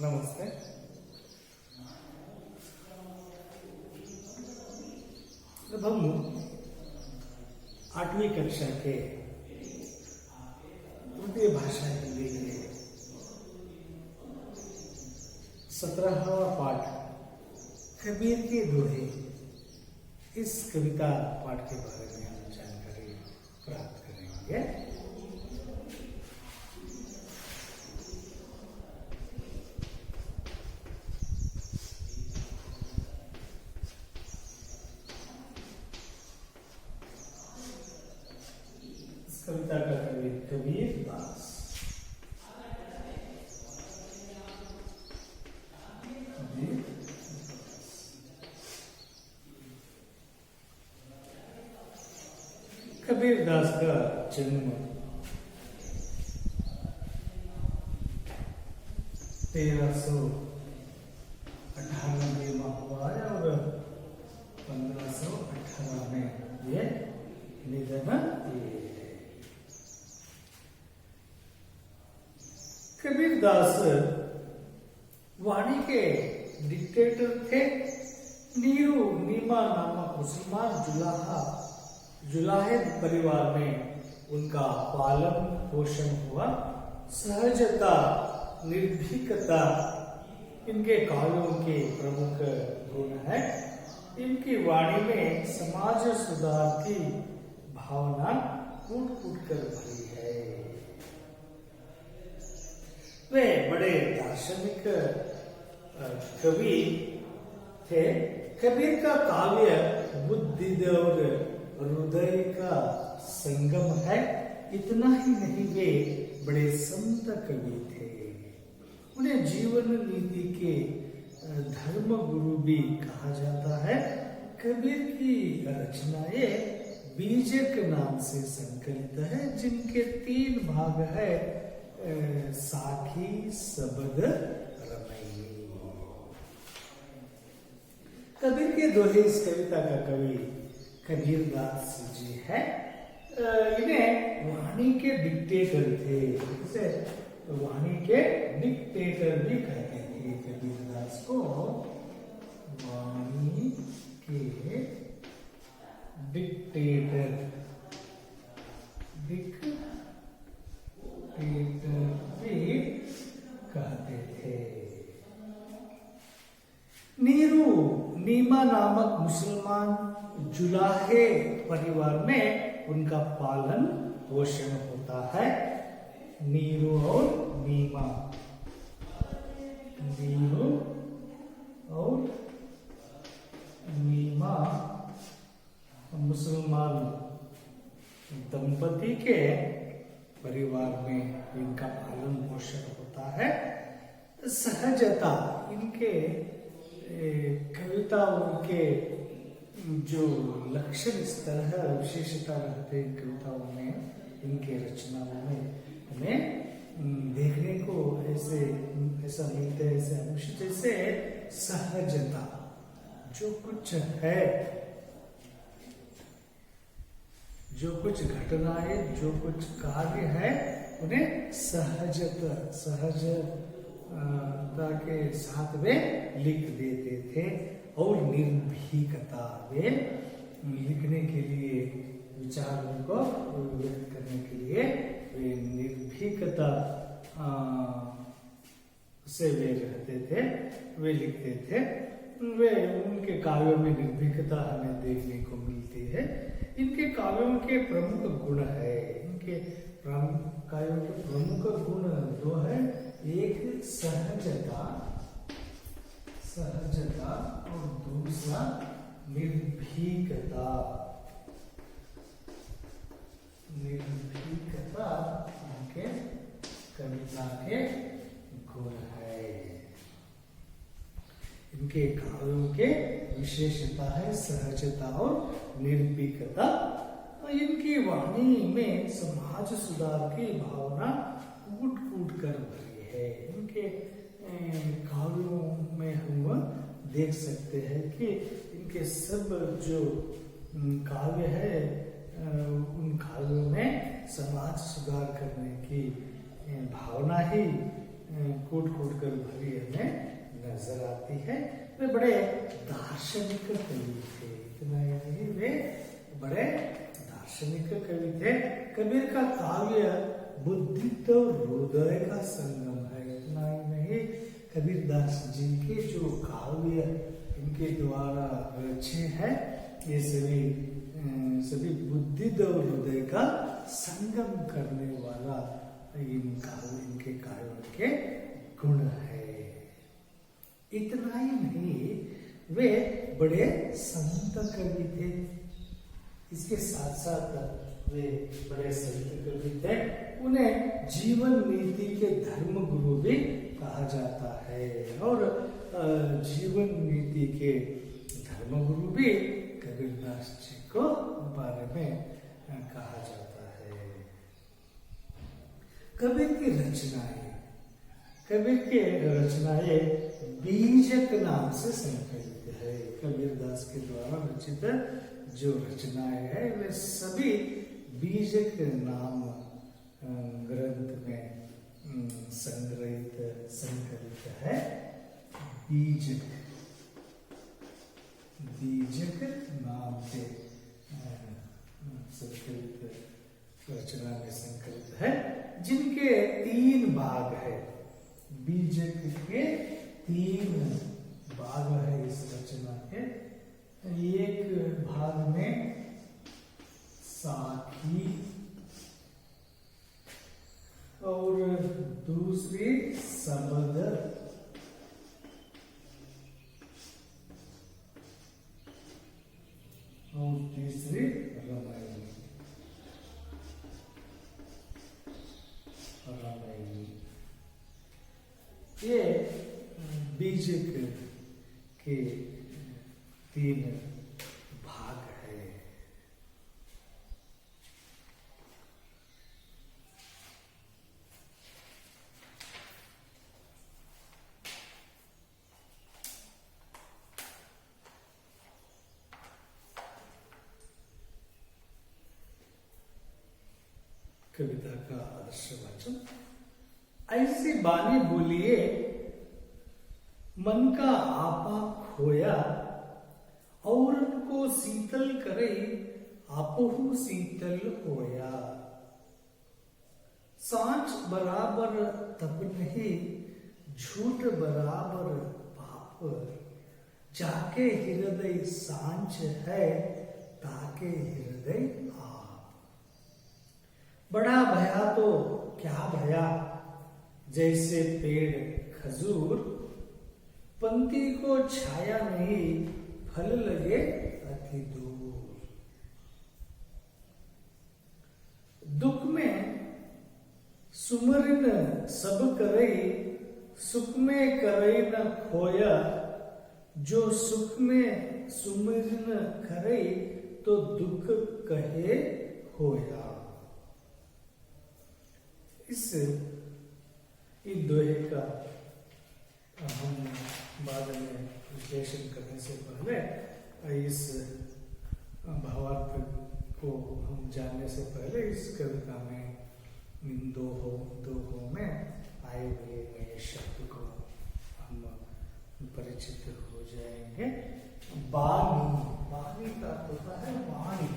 नमस्ते। जब हम 8वीं कक्षा के तृतीय भाषा हिंदी के 17वां पाठ कबीर के दोहे, इस कविता पाठ के बारे में हम जानकारी प्राप्त करेंगे। कविता का कवि कबीर दास। कबीर दास का जन्म 1398 में हुआ है और 1518 में ये निधन किए। कबीर दास वाणी के डिक्टेटर थे। नीरू नीमा नामक मुसलमान जुलाहे परिवार में उनका पालन पोषण हुआ। सहजता, निर्भीकता इनके काव्यों के प्रमुख गुण है। इनकी वाणी में समाज सुधार की भावना कूट कूट कर भरी है। वे बड़े दार्शनिक कवि थे। कबीर का काव्य बुद्धि और हृदय का संगम है। इतना ही नहीं, वे बड़े संत कवि थे। उन्हें जीवन नीति के धर्म गुरु भी कहा जाता है। कबीर की रचनाएं बीजक नाम से संकलित है, जिनके 3 भाग है। साखी, सबद, रमई। कबीर के दोहे इस कविता का कवि कबीर दास जी है। इन्हें वाणी के डिक्टेटर थे। इसे वाणी के डिक्टेटर भी कहते थे। कबीर दास को वाणी के डिक्टेटर भी कहते थे। नीरू नीमा नामक मुसलमान जुलाहे परिवार में उनका पालन पोषण होता है। नीरू और नीमा, नीरू और नीमा मुसलमान दंपति के परिवार में इनका पालन पोषण होता है। सहजता, इनके कविताओं के जो लक्षण इस तरह विशेषता रहते हैं कविताओं में, इनके रचनाओं में हमें देखने को ऐसा मिलता है, ऐसे अंश जैसे सहजता। जो कुछ है, जो कुछ घटनाएं, जो कुछ कार्य है, उन्हें सहजता के साथ वे लिख देते थे। और निर्भीकता, वे लिखने के लिए, विचारों को व्यक्त करने के लिए वे निर्भीकता से वे रहते थे, वे लिखते थे। वे उनके काव्यों में निर्भीकता हमें देखने को मिलती है। इनके काव्यों के प्रमुख गुण है। इनके काव्यों के प्रमुख गुण 2 है। एक सहजता और दूसरा निर्भीकता। उनके कविता के गुण है। इनके काव्यों के विशेषता है सहजता और निर्भीकता। इनकी वाणी में समाज सुधार की भावना कूट कूट कर भरी है। इनके काव्यों में हम देख सकते हैं कि इनके सब जो काव्य है, उन काव्यों में समाज सुधार करने की भावना ही कूट कूट कर भरी हमें नजर आती है। वे बड़े दार्शनिक कवि थे, इतना ही नहीं, वे बड़े दार्शनिक कवि थे। कबीर का काव्य बुद्धि तो हृदय का संगम है, इतना ही नहीं, कबीर दास जी के जो काव्य इनके द्वारा रचे हैं ये सभी बुद्धि और हृदय का संगम करने वाला इनके काव्यों के गुण है। इतना ही नहीं, वे बड़े संत कवि थे। इसके साथ साथ वे बड़े संत कवि थे। उन्हें जीवन नीति के धर्म गुरु भी कहा जाता है और जीवन नीति के धर्म गुरु भी कबीरदास जी को बारे में कहा जाता है। कबीर की रचनाएं बीजक नाम से संकलित है। कबीरदास के द्वारा रचित जो रचनाएं है वे सभी बीजक नाम ग्रंथ में संकलित है। बीजक नाम से संकलित रचना में संकलित है, जिनके 3 भाग है। बीजक के 3 भाग है इस रचना के। एक भाग में साखी और दूसरी शब्द और तीसरी रामायण। ये बीजक के 3 भाग है। कविता का आदर्श वाचन। ऐसी बानी बोलिए मन का आपा खोया, औरन को शीतल करे आपहु शीतल होया। सांच बराबर तब नहीं, झूठ बराबर पाप, जाके हृदय सांच है ताके हृदय आप। बड़ा भया तो क्या भया, जैसे पेड़ खजूर, पंक्ति को छाया नहीं फल लगे अति दूर। दुख में सुमरिन सब करे, सुख में करे न खोया। जो सुख में सुमरिन करे तो दुख कहे होया। इन दोहे का हम बाद में विश्लेषण करने से पहले इस भावार्थ को हम जानने से पहले इस कविता में इन दोहों में आए हुए नए शब्द को हम परिचित हो जाएंगे। बानी का होता है वाणी।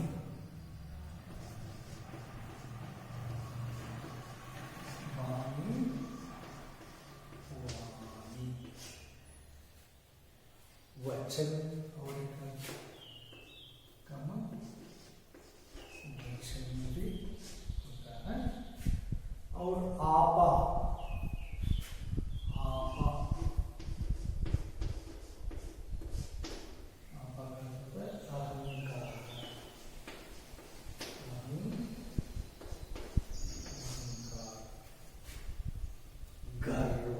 वचन और वचन भी होता है। और आपा का होता है अहंकार। गर्व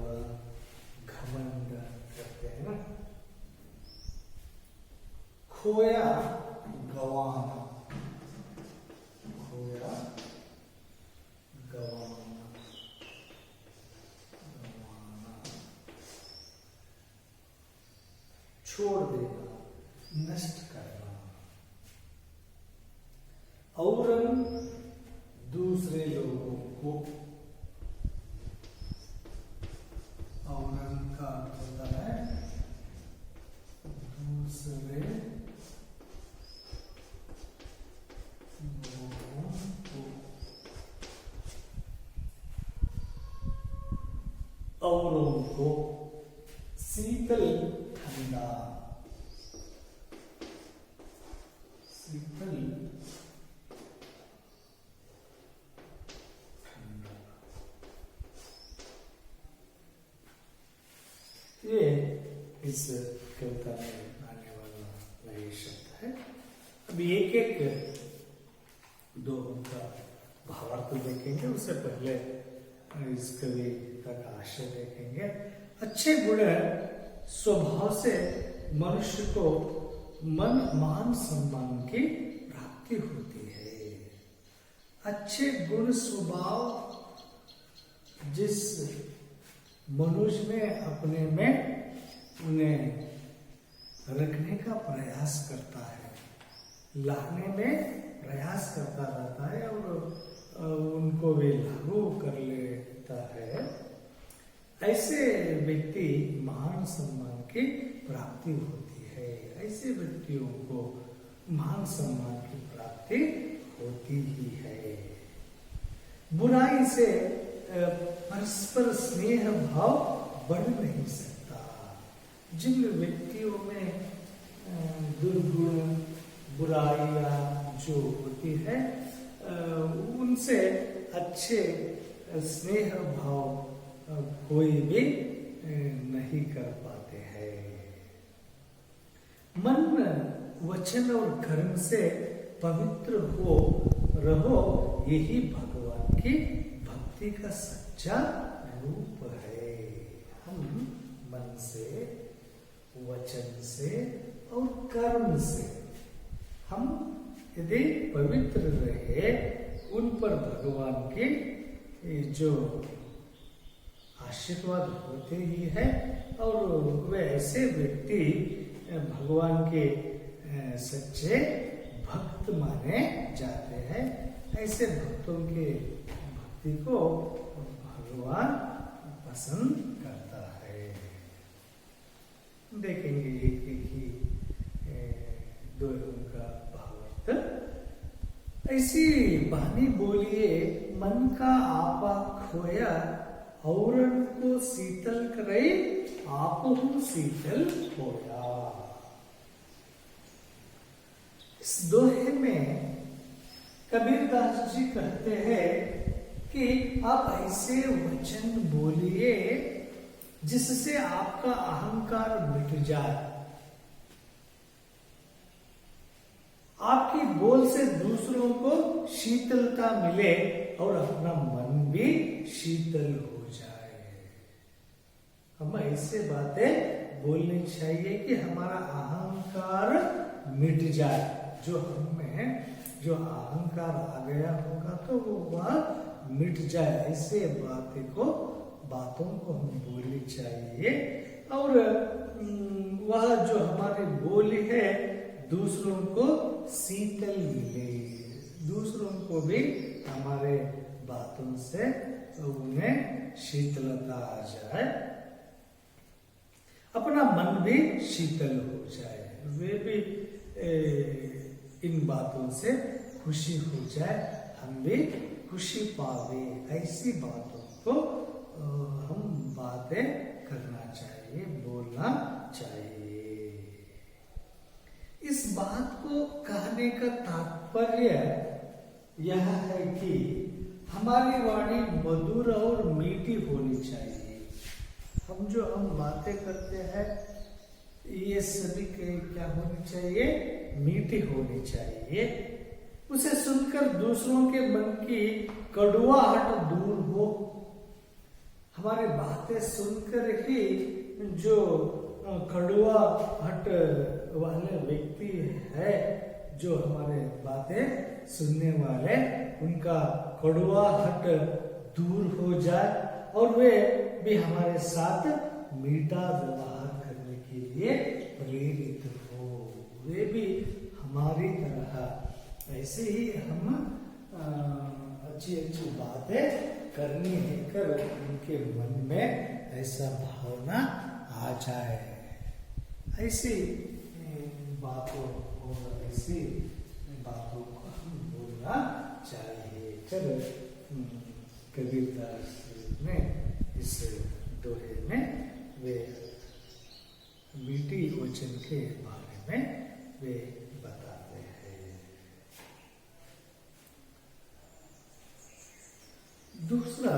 घमंड करते हैं ना। खोया गवाना, खोया गवाना, छोड़ देना, नष्ट करना। औरन दूसरे लोगों को औरों को शीतल ठंडा, शीतल ठंडा, ये इस कविता में आने वाला नए शब्द है। अभी एक एक दो उनका भावार्थ देखेंगे, उससे पहले इस कविता का आशय देखेंगे। अच्छे गुण स्वभाव से मनुष्य को मान सम्मान की प्राप्ति होती है। अच्छे गुण स्वभाव जिस मनुष्य में अपने में उन्हें रखने का प्रयास करता है, लाने में प्रयास करता रहता है और उनको वे लागू कर लेता है, ऐसे व्यक्ति महान सम्मान की प्राप्ति होती है। ऐसे व्यक्तियों को महान सम्मान की प्राप्ति होती ही है। बुराई से परस्पर स्नेह भाव बढ़ नहीं सकता। जिन व्यक्तियों में दुर्गुण बुराइयां जो होती है, उनसे अच्छे स्नेह भाव कोई भी नहीं कर पाते हैं। मन, वचन और कर्म से पवित्र हो रहो, यही भगवान की भक्ति का सच्चा रूप है। हम मन से, वचन से और कर्म से हम यदि पवित्र रहे, उन पर भगवान के जो आशीर्वाद होते ही है और वे ऐसे व्यक्ति भगवान के सच्चे भक्त माने जाते हैं। ऐसे भक्तों के भक्ति को भगवान पसंद करता है। देखेंगे एक ही दो उनका भावार्थ। ऐसी बानी बोलिए, मन का आपा खोया, औरन को शीतल करे, आप शीतल होया। इस दोहे में कबीरदास जी कहते हैं कि आप ऐसे वचन बोलिए जिससे आपका अहंकार मिट जाए। आपकी बोल से दूसरों को शीतलता मिले और अपना मन भी शीतल हो जाए। हम ऐसे बातें बोलनी चाहिए कि हमारा अहंकार मिट जाए। जो हम में जो अहंकार आ गया होगा तो वो वह मिट जाए। ऐसे बातों को हम बोलनी चाहिए और वह जो हमारी बोली है दूसरों को शीतल मिले, दूसरों को भी हमारे बातों से उन्हें शीतलता आ जाए, अपना मन भी शीतल हो जाए, वे भी इन बातों से खुशी हो जाए, हम भी खुशी पावे। ऐसी बातों को हम बातें करना चाहिए, बोलना चाहिए। इस बात को कहने का तात्पर्य यह है कि हमारी वाणी मधुर और मीठी होनी चाहिए। हम बातें करते हैं ये सभी के क्या होनी चाहिए? मीठी होनी चाहिए। उसे सुनकर दूसरों के मन की कड़वाहट दूर हो। हमारी बातें सुनकर ही जो कड़वाहट वाले व्यक्ति है, जो हमारे बातें सुनने वाले, उनका कड़वाहट दूर हो जाए और वे भी हमारे साथ मीठा व्यवहार करने के लिए प्रेरित हो। वे भी हमारी तरह ऐसे ही हम अच्छी अच्छी बातें करनी है कर उनके मन में ऐसा भावना आ जाए। ऐसी बातों और ऐसी बातों को हम बोलना चाहिए। कबीरदास ने इस दोहे में वे मीठी वचन के बारे में वे बताते हैं। दूसरा,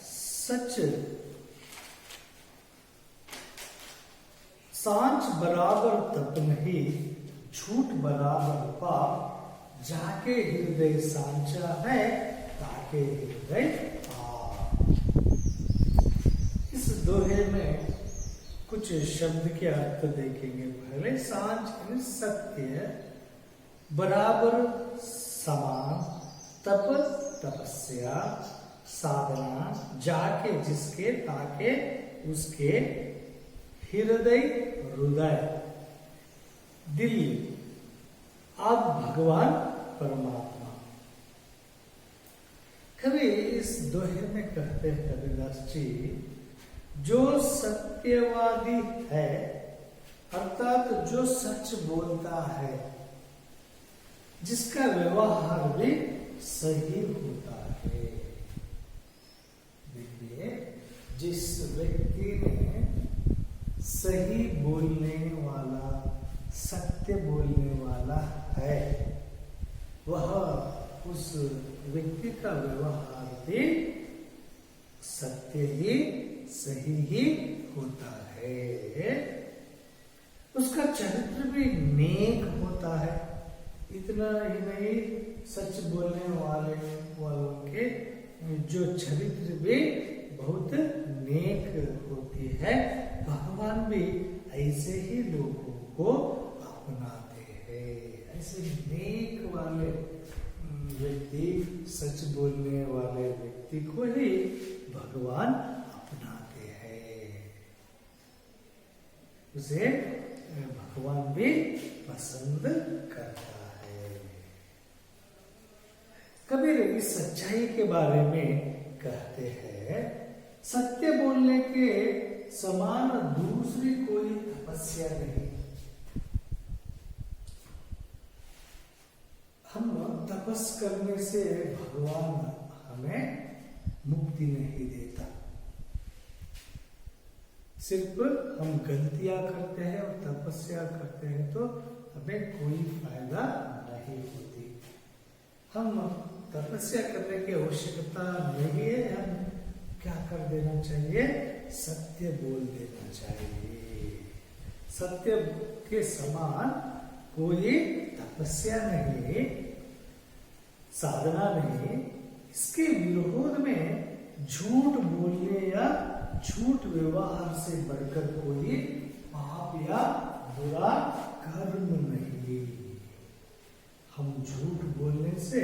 सच सांच बराबर तप नहीं, झूठ बराबर पाप, जाके हृदय सांचा है, ताके हृदय पाप। इस दोहे में कुछ शब्द के अर्थ देखेंगे। पहले सांच यानी सत्य, बराबर समान, तप तपस्या, साधना, जाके जिसके, ताके उसके, हृदय हृदय, दिल, अब भगवान परमात्मा। कवि इस दोहे में कहते हैं कबीरदास जी, जो सत्यवादी है अर्थात जो सच बोलता है, जिसका व्यवहार भी सही होता है। देखिए, जिस व्यक्ति ने सही बोलने वाला, सत्य बोलने वाला है, वह उस व्यक्ति का व्यवहार भी सत्य ही, सही ही होता है। उसका चरित्र भी नेक होता है। इतना ही नहीं, सच बोलने वालों के जो चरित्र भी बहुत नेक होती है। भगवान भी ऐसे ही लोगों को अपनाते हैं। ऐसे नेक वाले व्यक्ति, सच बोलने वाले व्यक्ति को ही भगवान अपनाते हैं। उसे भगवान भी पसंद करता है। कबीर इस सच्चाई के बारे में कहते हैं, सत्य बोलने के समान दूसरी कोई तपस्या नहीं। हम तपस करने से भगवान हमें मुक्ति नहीं देता। सिर्फ हम गलतियां करते हैं और तपस्या करते हैं तो हमें कोई फायदा नहीं होती। हम तपस्या करने की आवश्यकता नहीं है। हम क्या कर देना चाहिए? सत्य बोल देना चाहिए। सत्य के समान कोई तपस्या नहीं, साधना नहीं। इसके विरोध में झूठ बोलने या झूठ व्यवहार से बढ़कर कोई पाप या बुरा कर्म नहीं। हम झूठ बोलने से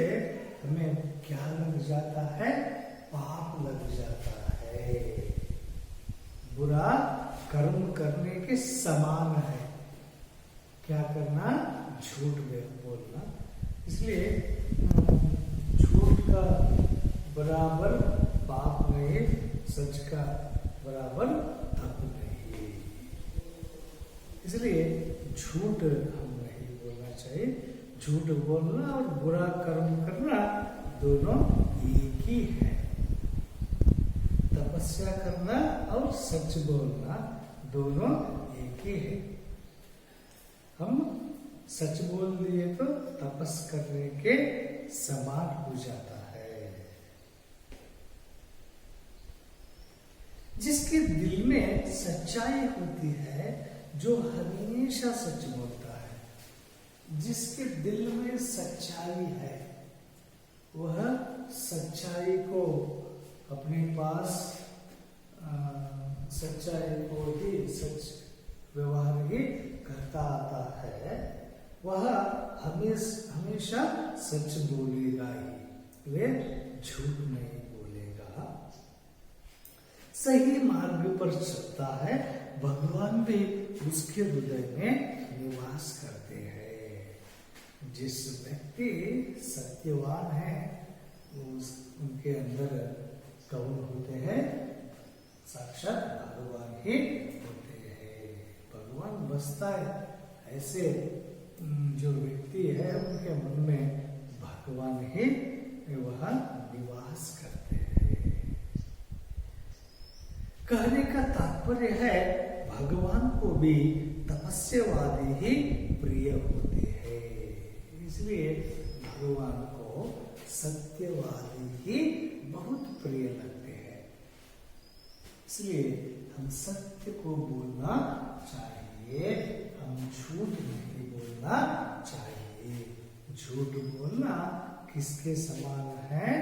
हमें क्या लग जाता है? पाप लग जाता है। बुरा कर्म करने के समान है। क्या करना? झूठ बोलना। इसलिए झूठ का बराबर पाप नहीं, सच का बराबर तप नहीं। इसलिए झूठ हम नहीं बोलना चाहिए। झूठ बोलना और बुरा कर्म करना दोनों एक ही है। तपस्या करना और सच बोलना दोनों एक ही है। हम सच बोल दिए तो तपस करने के समान हो जाता है। जिसके दिल में सच्चाई होती है, जो हमेशा सच बोलता है, जिसके दिल में सच्चाई है, वह सच्चाई को अपने पास, सच्चाई को ही, सच व्यवहार ही करता आता है, वह हमेशा सच बोलेगा ही। वे झूठ नहीं बोलेगा। सही मार्ग पर चलता है। भगवान भी उसके हृदय में निवास करते हैं। जिस व्यक्ति सत्यवान है, उनके अंदर कौन होते हैं? साक्षात भगवान ही होते हैं। भगवान बसता है। ऐसे जो व्यक्ति है, उनके मन में भगवान ही वह निवास करते हैं। कहने का तात्पर्य है भगवान को भी तपस्यावादी ही प्रिय होते हैं। इसलिए भगवान को सत्यवादी ही बहुत प्रिय लगते हैं। इसलिए हम सत्य को बोलना चाहिए, हम झूठ नहीं बोलना चाहिए। झूठ बोलना किसके समान है?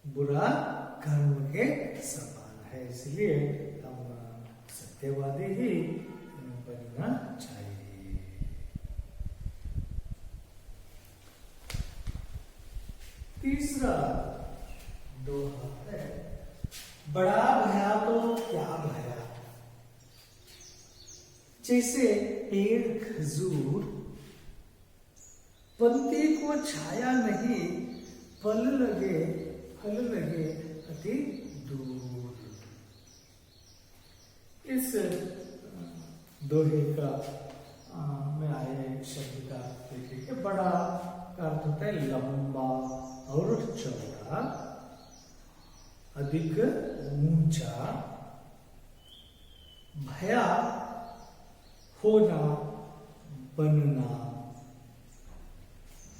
बुरा कर्म के समान है। इसलिए हम सत्यवादी ही बनना चाहिए। तीसरा दोहा है, बड़ा भया तो क्या भया। जैसे पेड़ खजूर पंक्ति को छाया नहीं, फल लगे अति दूर। इस दोहे का में आए शब्द का देखिए, बड़ा का अर्थ होता है लंबा और चौड़ा, अधिक ऊंचा। भया होना, बनना।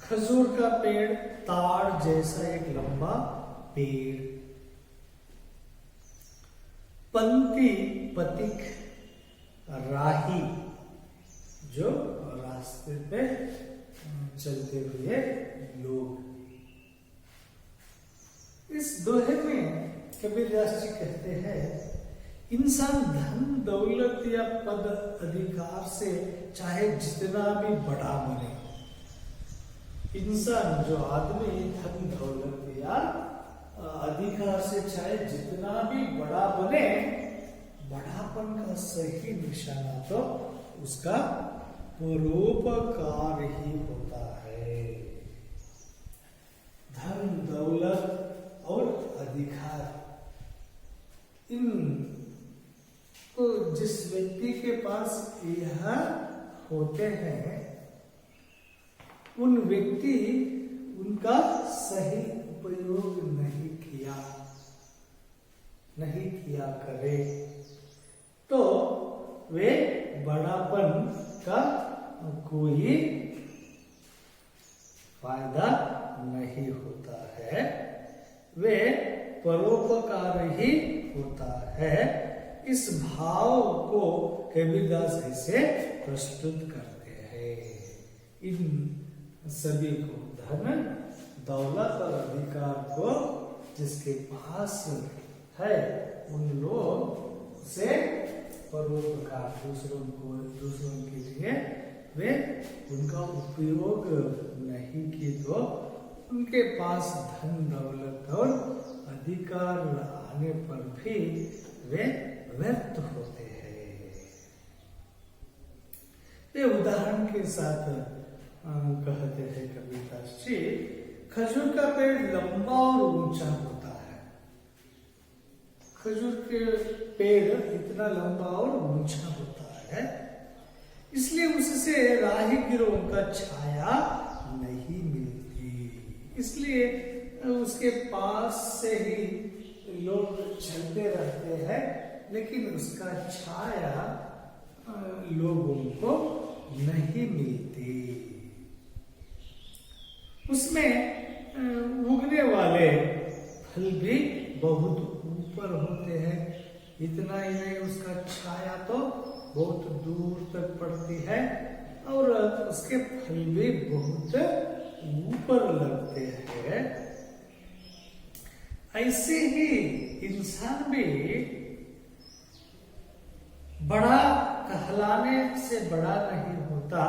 खजूर का पेड़ ताड़ जैसा एक लंबा पेड़। पंक्ति पथिक राही, जो रास्ते पे चलते हुए लोग। इस दोहे में कबीरदास जी कहते हैं, इंसान धन दौलत या पद अधिकार से चाहे जितना भी बड़ा बने, इंसान जो आदमी धन दौलत या अधिकार से चाहे जितना भी बड़ा बने, बड़ापन का सही निशाना तो उसका परोपकार ही होता है। धन दौलत और अधिकार, इन तो जिस व्यक्ति के पास यह होते हैं, उन व्यक्ति उनका सही उपयोग नहीं किया करे तो वे बड़ापन का कोई फायदा नहीं होता है, वे परोपकार ही होता है। इस भाव को कबीरदास ऐसे प्रस्तुत करते हैं। इन सभी को, धन दौलत और अधिकार को जिसके पास है, उन लोग से परोपकार, दूसरों के लिए वे उनका उपयोग नहीं किए तो उनके पास धन दौलत और अधिकार आने पर भी वे व्यर्थ होते हैं। ये उदाहरण के साथ कहते हैं कबीरदास जी, खजूर का पेड़ लंबा और ऊंचा होता है। खजूर के पेड़ इतना लंबा और ऊंचा होता है, इसलिए उससे राहगीरों का छाया नहीं मिलती। इसलिए उसके पास से ही लोग चलते रहते हैं, लेकिन उसका छाया लोगों को नहीं मिलती। उसमें उगने वाले फल भी बहुत ऊपर होते हैं। इतना ही नहीं, उसका छाया तो बहुत दूर तक पड़ती है और उसके फल भी बहुत ऊपर लगते हैं। ऐसे ही इंसान भी बड़ा कहलाने से बड़ा नहीं होता,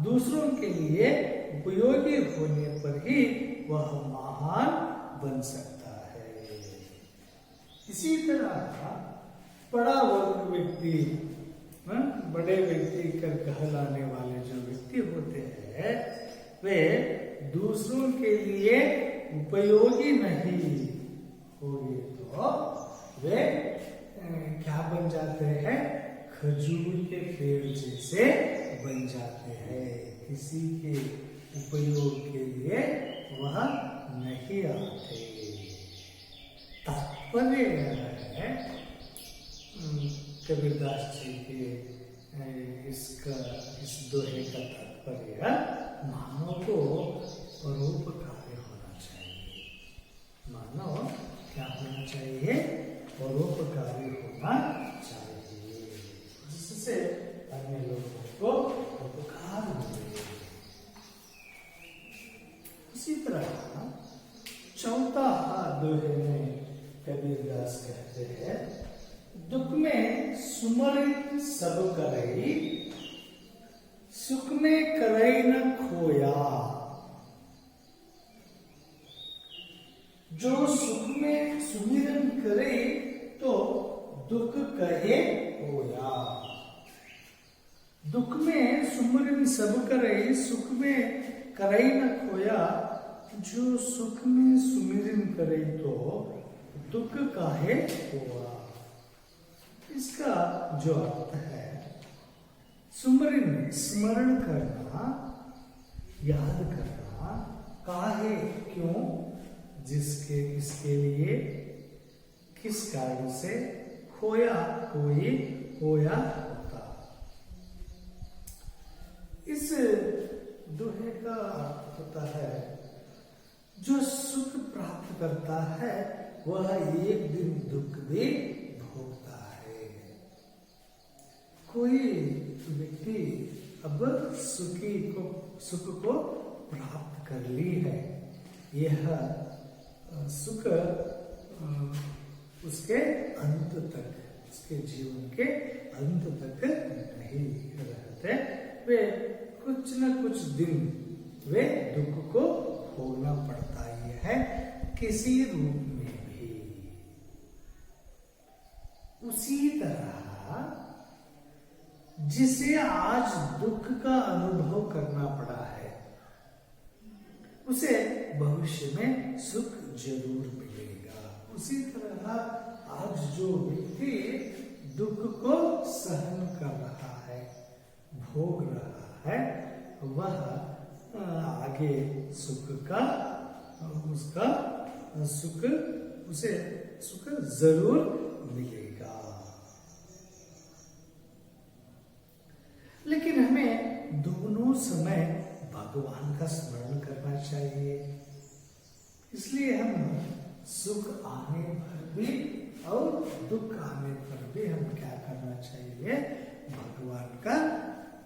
दूसरों के लिए उपयोगी होने पर ही वह महान बन सकता है। इसी तरह बड़ा व्यक्ति, बड़े व्यक्ति कर कहलाने वाले जो व्यक्ति होते हैं, वे दूसरों के लिए उपयोगी नहीं होंगे तो वे क्या बन जाते हैं? खजूर के पेड़ जैसे बन जाते हैं। किसी के उपयोग के लिए वह नहीं आते। तात्पर्य है कबीरदास जी के इस दोहे का तात्पर्य मानव को परोपकारी होना चाहिए। मानव क्या होना चाहिए? परोपकारी होना चाहिए, जिससे अन्य लोगों को उपकार मिले। इसी तरह चौथा दोहे में कबीरदास कहते हैं, दुख में सुमरित सब करई, सुख में करई न खोया। जो सुख में सुमिरन करे तो दुख कहे होया। दुख में सुमिरन सब करई, सुख में करई न खोया। जो सुख में सुमिरन करे तो दुख काहे होया। इसका जो अर्थ है, सुमरन स्मरण करना, याद करना, काहे क्यों, जिसके किसके लिए, किस कारण से, खोया कोई, होया होता। इस दोहे का अर्थ होता है, जो सुख प्राप्त करता है वह एक दिन दुख भी भोगता है। कोई व्यक्ति अब सुख को प्राप्त कर ली है, यह सुख उसके अंत तक, उसके जीवन के अंत तक नहीं रहते। वे कुछ न कुछ दिन वे दुख को भोगना पड़ता ही है, किसी रूप में भी। उसी तरह जिसे आज दुख का अनुभव करना पड़ा है, उसे भविष्य में सुख जरूर मिलेगा। उसी तरह आज जो व्यक्ति दुख को सहन कर रहा है, भोग रहा है, वह आगे सुख का, उसका सुख, उसे सुख जरूर मिलेगा। लेकिन हमें दोनों समय भगवान का स्मरण करना चाहिए। इसलिए हम सुख आने पर भी और दुख आने पर भी हम क्या करना चाहिए? भगवान का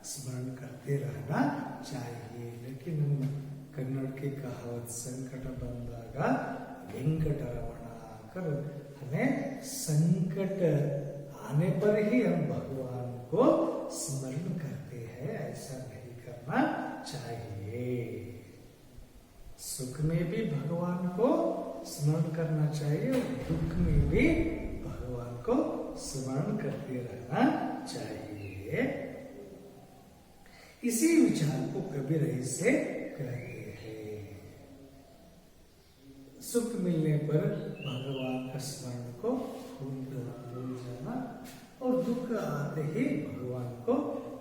स्मरण करते रहना चाहिए। लेकिन हम कन्नड़ की कहावत संकट बंदागा वेंकट रमण कर, हमें संकट आने पर ही हम भगवान को स्मरण करते हैं, ऐसा नहीं करना चाहिए। सुख में भी भगवान को स्मरण करना चाहिए और दुख में भी भगवान को स्मरण करते रहना चाहिए। इसी विचार को कबीर ऐसे कहते हैं, सुख मिलने पर भगवान का स्मरण को भूल जाना और दुख आते ही भगवान को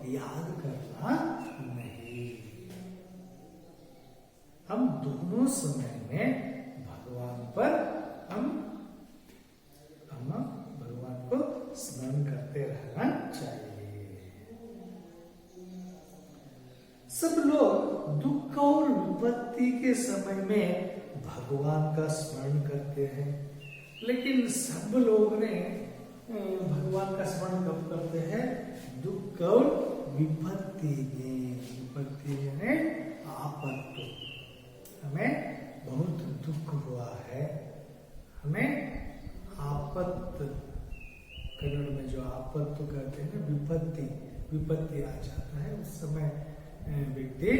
याद करना नहीं। हम दोनों समय में भगवान पर हम भगवान को स्मरण करते रहना चाहिए। सब लोग दुख और विपत्ति के समय में भगवान का स्मरण करते हैं, लेकिन सब लोग ने भगवान का स्मरण कब करते हैं? दुख और विपत्ति में। विपत्ति यानी आपत्ति, हमें बहुत दुख हुआ है, हमें आपत्त, कन्नड़ में जो आपत्त कहते हैं ना, विपत्ति आ जाता है, उस समय व्यक्ति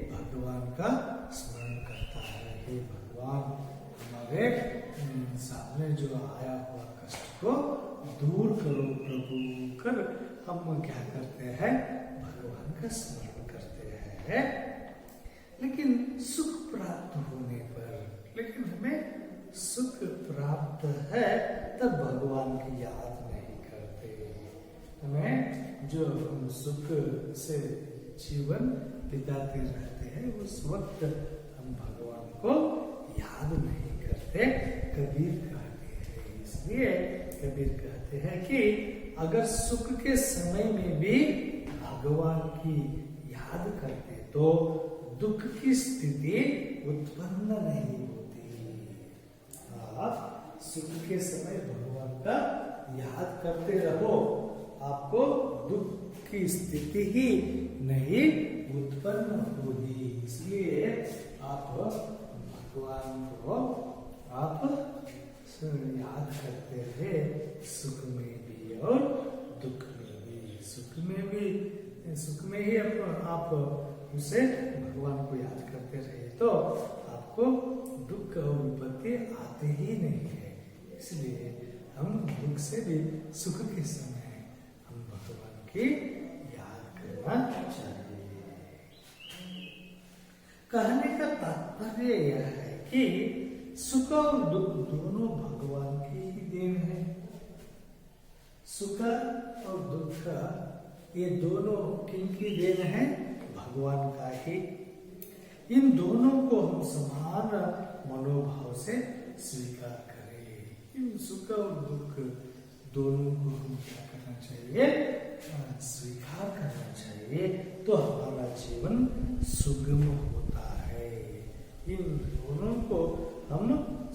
भगवान का स्मरण करता है। हे भगवान, हमारे सामने जो आया हुआ कष्ट को दूर करो प्रभु कर हम क्या करते हैं? भगवान का स्मरण करते हैं। लेकिन सुख प्राप्त होने पर, लेकिन हमें सुख प्राप्त है तब भगवान की याद नहीं करते। हमें जो हम सुख से जीवन बिताते रहते हैं, उस वक्त हम भगवान को याद नहीं करते। कबीर कहते हैं, इसलिए कि अगर सुख के समय में भी भगवान की याद करते तो दुख की स्थिति उत्पन्न नहीं होती। आप सुख के समय भगवान का याद करते रहो, आपको दुख की स्थिति ही नहीं उत्पन्न होगी। इसलिए आप भगवान को आप याद करते रहे, सुख में भी और दुख में भी। सुख में ही आप उसे भगवान को याद करते रहे तो आपको दुख और विपत्ति आते ही नहीं है। इसलिए हम दुख से भी सुख के समय हम भगवान की याद करना चाहिए। कहने का तात्पर्य यह है कि सुख और दुख दोनों भगवान की ही देन है। सुख और दुख ये दोनों किनकी देन है? भगवान का ही। इन दोनों को हम समान मनोभाव से स्वीकार करें। इन सुख और दुख दोनों को हम क्या करना चाहिए? स्वीकार करना चाहिए, तो हमारा जीवन सुगम होता है। इन दोनों को हम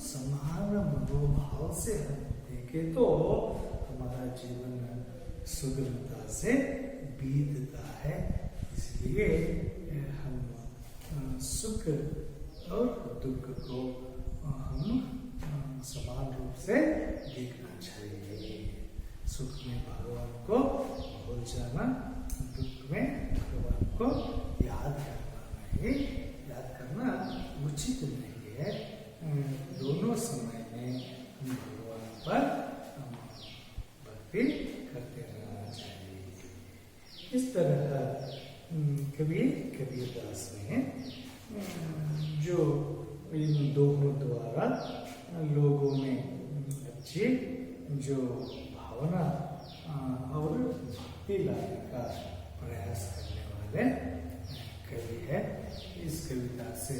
समान मनोभाव से हम देखें तो हमारा जीवन सुगमता से बीतता है। इसलिए हम सुख और दुख को हम समान रूप से देखना चाहिए। सुख में भगवान को भूल जाना, दुख में भगवान को याद करना उचित नहीं है। दोनों समय में हम भगवान पर भक्ति करते रहना चाहिए। इस तरह कबीरदास ने जो इन दोनों द्वारा लोगों में अच्छी जो भावना और भक्ति लाने का प्रयास करने वाले कवि है। इस कविता से